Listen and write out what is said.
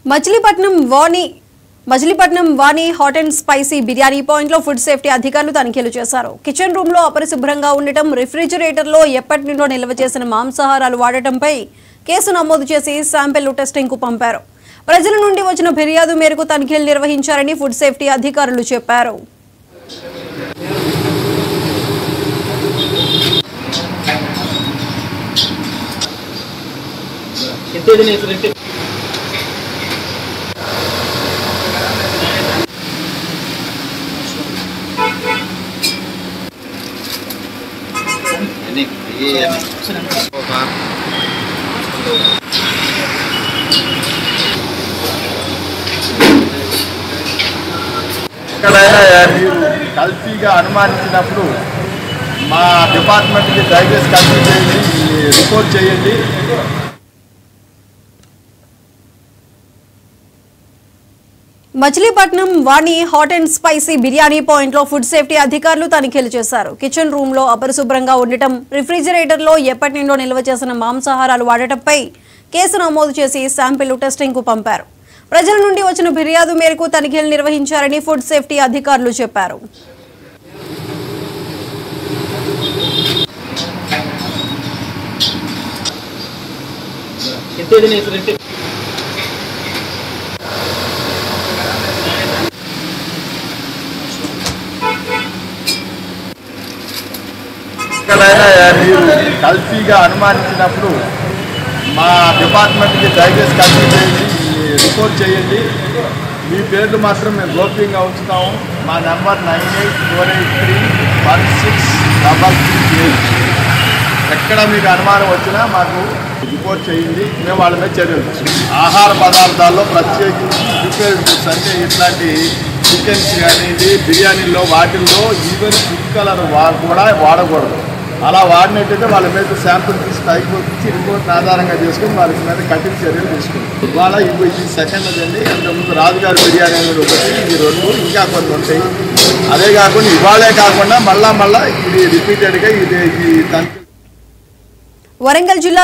Machilipatnam Vani hot and spicy biryani point లో food safety అధికారులు తనిఖీలు చేశారు. కిచెన్ రూమ్ లో అపరిశుభ్రంగా ఉండటం, రిఫ్రిజిరేటర్ లో ఎప్పటి నుండో నిల్వ చేసిన మాంసాహారాలు వాడటంపై కేసు నమోదు చేసి శాంపిల్ టెస్టింగ్ కు పంపారు. ప్రజల నుండి వచ్చిన ఫిర్యాదు మేరకు తనిఖీలు నిర్వహించారని ఫుడ్ సేఫ్టీ అధికారులు చెప్పారు. కల్తీగా అనుమానించినప్పుడు మా డిపార్ట్మెంట్కి దయచేసి కల్తీ చేయండి, రిపోర్ట్ చేయండి. Machilipatnam Vani hot and spicy biryani point లో ఫుడ్ సేఫ్టీ అధికారులు తనిఖీలు చేశారు. కిచెన్ రూమ్ లో అపరిశుభ్రంగా ఉండటం, రిఫ్రిజిరేటర్ లో ఎప్పటి నుండో నిల్వ చేసిన మాంసాహారాలు వాడటంపై కేసు నమోదు చేసి శాంపిల్ టెస్టింగ్ కు పంపారు. ప్రజల నుండి వచ్చిన ఫిర్యాదు మేరకు తనిఖీలు నిర్వహించారని ఫుడ్ సేఫ్టీ అధికారులు చెప్పారు. కల్తీగా అనుమానించినప్పుడు మా డిపార్ట్మెంట్కి దయచేసి కల్తీ చేయండి, రిపోర్ట్ చేయండి. మీ పేర్లు మాత్రం మేము గోప్యంగా ఉంచుతాము. మా నెంబర్ 9848316338. ఎక్కడ మీకు అనుమానం వచ్చినా మాకు రిపోర్ట్ చేయండి, మేము వాళ్ళ మీద చర్యలు తీసుకుంటాం. ఆహార పదార్థాల్లో ప్రత్యేకించి ప్రిపేర్డ్ ఫుడ్స్ అంటే ఇట్లాంటి చికెన్స్ కానీ బిర్యానీల్లో వాటిల్లో ఈవెన్ ఫుడ్ కలర్ కూడా వాడకూడదు. అలా వాడినట్టయితే వాళ్ళ మీద శాంపుల్ తీసి పైకి రిపోర్ట్ ఆధారంగా చేసుకుని వాళ్ళ మీద కఠిన చర్యలు తీసుకుంటాం. ఇవాళ ఇది సెకండ్ అదండి. అంతకుముందు రాజుగారి బిర్యానీ అనేది ఒకటి, ఇది రెండు, ఇంకా కొన్ని ఉంటాయి. అదే కాకుండా ఇవాళే కాకుండా మళ్ళా ఇది రిపీటెడ్గా ఇది వరంగల్ జిల్లా